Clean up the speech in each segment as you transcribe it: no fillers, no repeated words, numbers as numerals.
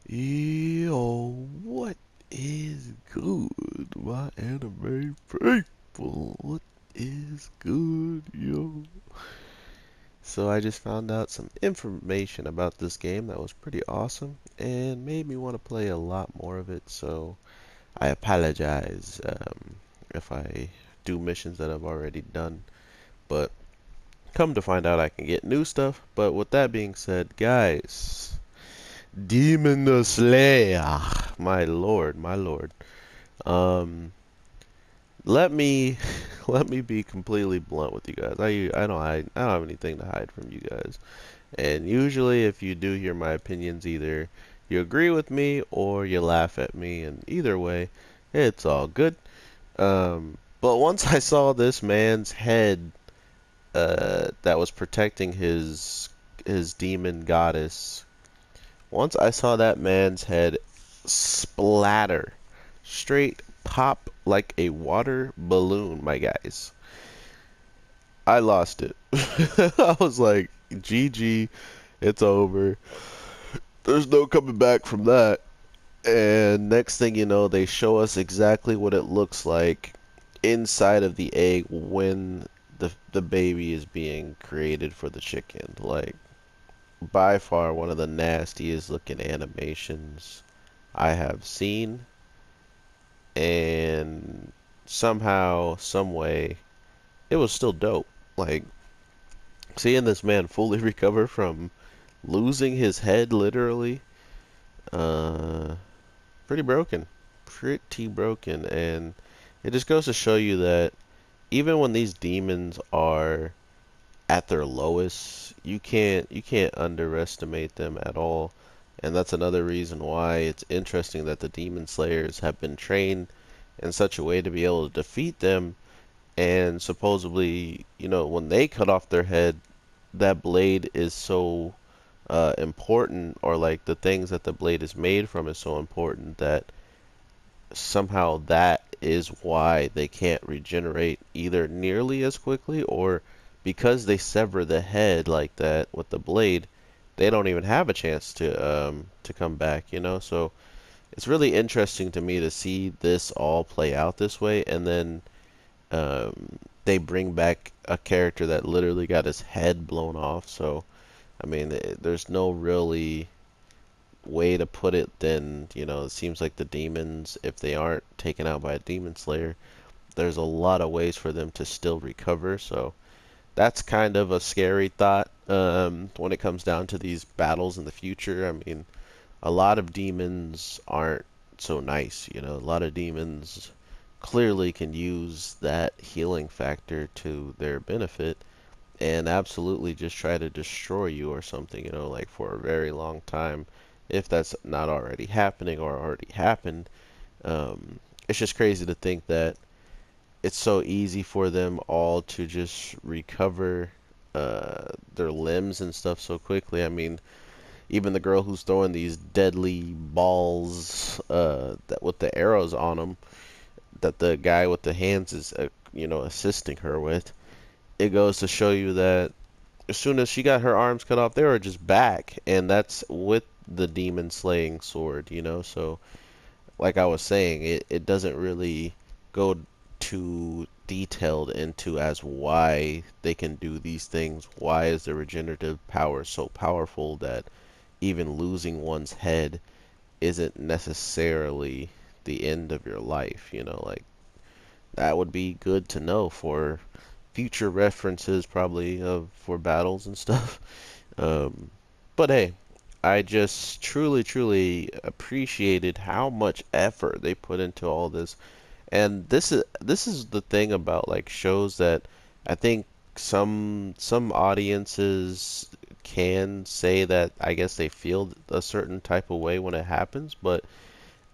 Yo, what is good, my anime people? What is good, yo? So I just found out some information about this game that was pretty awesome and made me want to play a lot more of it. So I apologize if I do missions that I've already done, but come to find out I can get new stuff. But with that being said, guys, Demon Slayer, my lord, my lord. Um, let me let me be completely blunt with you guys. I don't have anything to hide from you guys. And usually, if you do hear my opinions, either you agree with me or you laugh at me, and either way, it's all good. But once I saw this man's head, that was protecting his demon goddess. Once I saw that man's head splatter, straight pop like a water balloon, my guys, I lost it. I was like, GG, it's over. There's no coming back from that. And next thing you know, they show us exactly what it looks like inside of the egg when the baby is being created for the chicken. Like, by far one of the nastiest looking animations I have seen, and somehow, some way, it was still dope. Like, seeing this man fully recover from losing his head, literally, uh, pretty broken, pretty broken, and it just goes to show you that even when these demons are at their lowest, you can't underestimate them at all. And that's another reason why it's interesting that the demon slayers have been trained in such a way to be able to defeat them. And supposedly, when they cut off their head, that blade is so important, or like the things that the blade is made from is so important that somehow that is why they can't regenerate either nearly as quickly, or because they sever the head like that with the blade, they don't even have a chance to come back, So it's really interesting to me to see this all play out this way, and then they bring back a character that literally got his head blown off. So I mean, there's no really way to put it than, it seems like the demons, if they aren't taken out by a demon slayer, there's a lot of ways for them to still recover. So that's kind of a scary thought when it comes down to these battles in the future. I mean, a lot of demons aren't so nice, A lot of demons clearly can use that healing factor to their benefit and absolutely just try to destroy you or something, like for a very long time, if that's not already happening or already happened. It's just crazy to think that it's so easy for them all to just recover their limbs and stuff so quickly. I mean, even the girl who's throwing these deadly balls that with the arrows on them, that the guy with the hands is, assisting her with. It goes to show you that as soon as she got her arms cut off, they were just back, and that's with the demon slaying sword, So, like I was saying, it doesn't really go too detailed into as why they can do these things. Why is the regenerative power so powerful that even losing one's head isn't necessarily the end of your life, Like, that would be good to know for future references, probably, of for battles and stuff. Um, but hey, I just truly, truly appreciated how much effort they put into all this. And this is the thing about like shows that I think some audiences can say that I guess they feel a certain type of way when it happens, but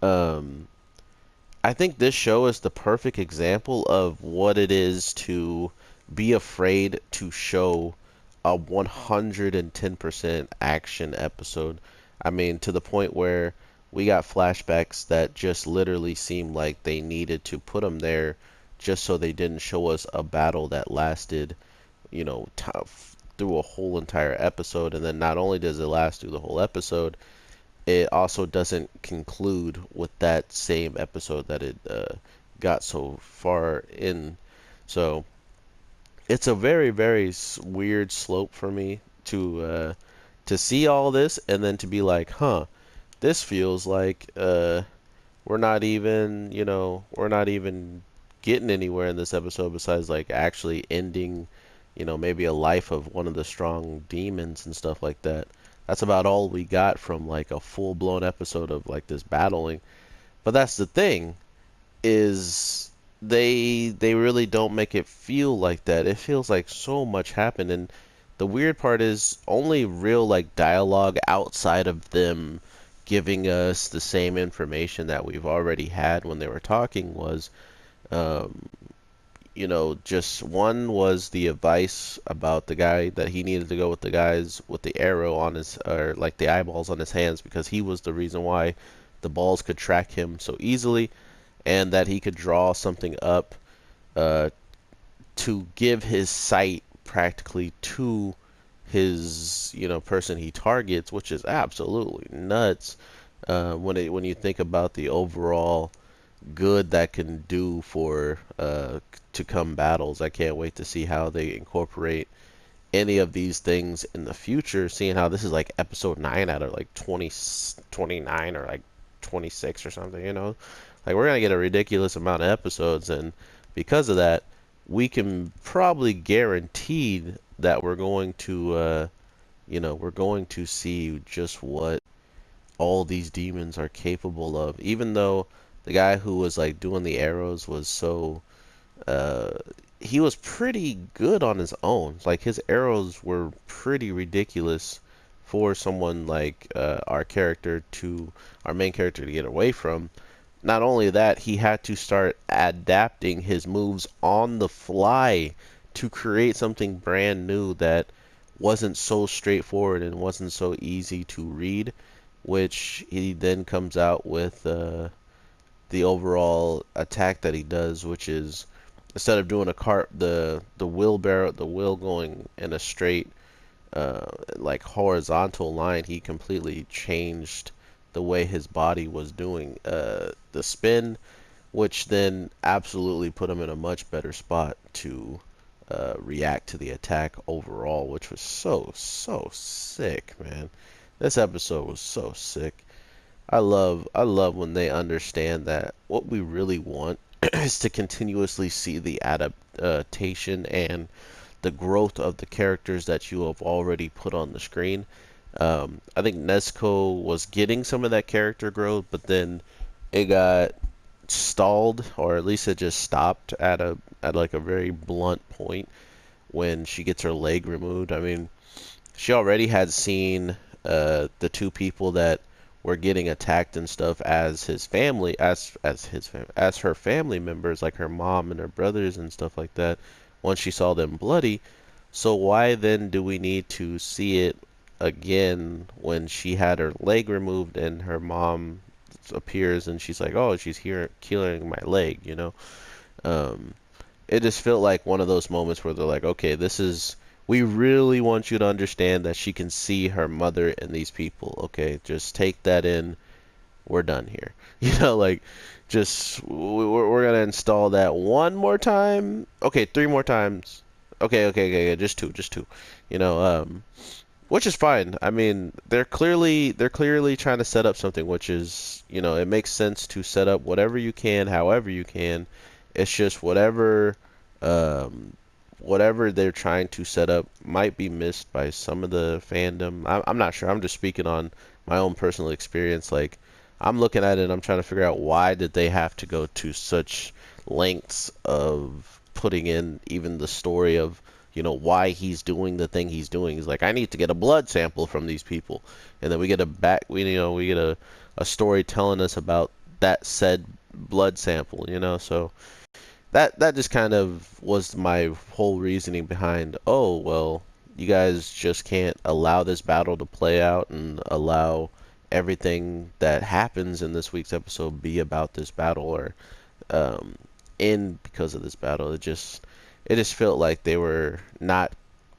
um, I think this show is the perfect example of what it is to be afraid to show a 110% action episode. I mean, to the point where we got flashbacks that just literally seemed like they needed to put them there just so they didn't show us a battle that lasted, through a whole entire episode. And then not only does it last through the whole episode, it also doesn't conclude with that same episode that it got so far in. So it's a very, very weird slope for me to see all this and then to be like, huh, this feels like we're not even, we're not even getting anywhere in this episode besides like actually ending, maybe a life of one of the strong demons and stuff like that. That's about all we got from like a full-blown episode of like this battling. But that's the thing is they really don't make it feel like that. It feels like so much happened, and the weird part is only real like dialogue outside of them giving us the same information that we've already had when they were talking was um, just one was the advice about the guy that he needed to go with the guys with the arrow on his, or like the eyeballs on his hands, because he was the reason why the balls could track him so easily, and that he could draw something up uh, to give his sight practically to his person he targets, which is absolutely nuts when you think about the overall good that can do for to come battles. I can't wait to see how they incorporate any of these things in the future, seeing how this is like episode 9 out of like 29 or like 26 or something, like we're gonna get a ridiculous amount of episodes, and because of that we can probably guarantee that we're going to see just what all these demons are capable of, even though the guy who was like doing the arrows was so uh, he was pretty good on his own. Like his arrows were pretty ridiculous for someone like our main character to get away from. Not only that, he had to start adapting his moves on the fly to create something brand new that wasn't so straightforward and wasn't so easy to read, which he then comes out with the overall attack that he does, which is instead of doing a cart the wheelbarrow the wheel going in a straight like horizontal line, he completely changed the way his body was doing the spin, which then absolutely put him in a much better spot to react to the attack overall, which was so sick, man. This episode was so sick. I love when they understand that what we really want is to continuously see the adaptation and the growth of the characters that you have already put on the screen. I think Nezuko was getting some of that character growth, but then it got stalled, or at least it just stopped at like a very blunt point when she gets her leg removed. I mean, she already had seen the two people that were getting attacked and stuff as his family, as her family members, like her mom and her brothers and stuff like that. Once she saw them bloody, so why then do we need to see it again when she had her leg removed and her mom appears and she's like, oh, she's here killing my leg. Um, it just felt like one of those moments where they're like, okay, we really want you to understand that she can see her mother in these people. Okay, just take that in. We're done here. Like, just we're gonna install that one more time. Okay, three more times. Okay, just two. You know, um, which is fine. I mean, they're clearly trying to set up something, which is, it makes sense to set up whatever you can, however you can. It's just um, whatever they're trying to set up might be missed by some of the fandom. I'm not sure. I'm just speaking on my own personal experience. Like, I'm looking at it and I'm trying to figure out why did they have to go to such lengths of putting in even the story of why he's doing the thing he's doing. He's like, I need to get a blood sample from these people, and then we get a story telling us about that said blood sample. So that just kind of was my whole reasoning behind, oh well, you guys just can't allow this battle to play out and allow everything that happens in this week's episode be about this battle, or um, end because of this battle. It just felt like they were not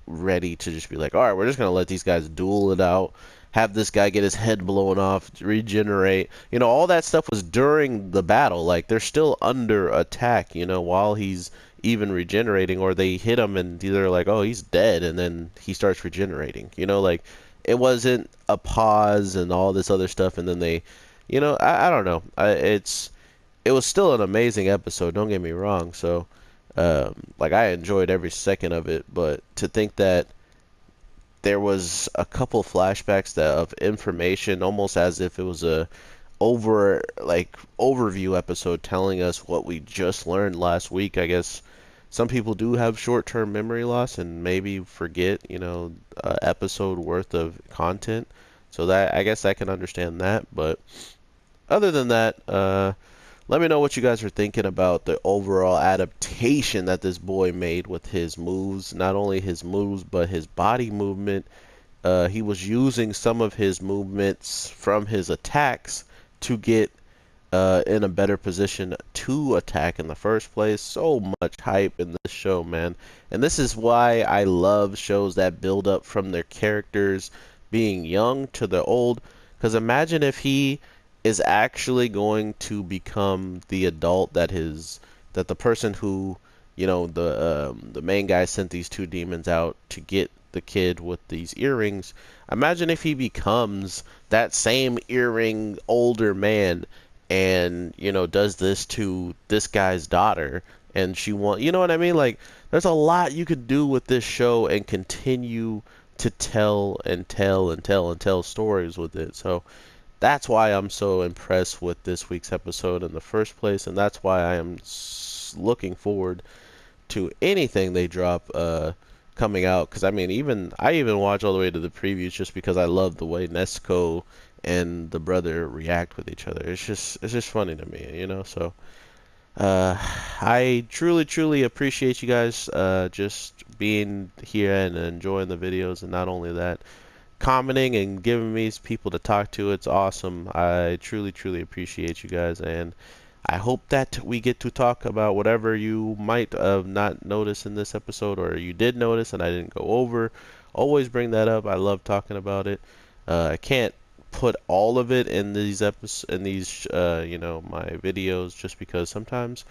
ready to just be like, all right, we're just gonna let these guys duel it out, have this guy get his head blown off, regenerate. You know, all that stuff was during the battle. Like they're still under attack, you know, while he's even regenerating, or they hit him and they're like, oh, he's dead, and then he starts regenerating. You know, like it wasn't a pause and all this other stuff, and then they, you know, I don't know. It was still an amazing episode. Don't get me wrong. So, like I enjoyed every second of it, but to think that there was a couple flashbacks that of information, almost as if it was a overview episode telling us what we just learned last week. I guess some people do have short-term memory loss and maybe forget, you know, episode worth of content. So that I guess I can understand that. But other than that, let me know what you guys are thinking about the overall adaptation that this boy made with his moves. Not only his moves, but his body movement. He was using some of his movements from his attacks to get in a better position to attack in the first place. So much hype in this show, man. And this is why I love shows that build up from their characters being young to the old. Because imagine if he is actually going to become the adult that the person who, you know, the main guy sent these two demons out to get the kid with these earrings. Imagine if he becomes that same earring older man and, you know, does this to this guy's daughter, and she want, you know what I mean? Like there's a lot you could do with this show and continue to tell and tell and tell and tell stories with it. So that's why I'm so impressed with this week's episode in the first place, and that's why I am looking forward to anything they drop coming out. Because I mean, I even watch all the way to the previews just because I love the way Nesco and the brother react with each other. It's just funny to me, you know. So I truly appreciate you guys just being here and enjoying the videos, and not only that, commenting and giving me people to talk to. It's awesome. I truly appreciate you guys, and I hope that we get to talk about whatever you might have not noticed in this episode, or you did notice and I didn't go over. Always bring that up. I love talking about it. I can't put all of it in these episodes, in these you know, my videos, just because sometimes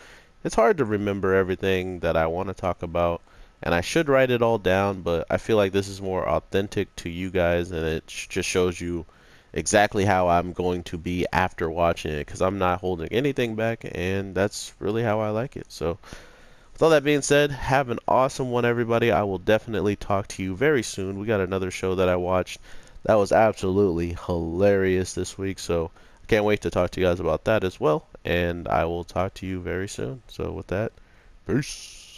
it's hard to remember everything that I want to talk about, and I should write it all down, but I feel like this is more authentic to you guys, and it just shows you exactly how I'm going to be after watching it, because I'm not holding anything back, and that's really how I like it. So with all that being said, have an awesome one, everybody. I will definitely talk to you very soon. We got another show that I watched that was absolutely hilarious this week, so I can't wait to talk to you guys about that as well, and I will talk to you very soon. So with that, peace.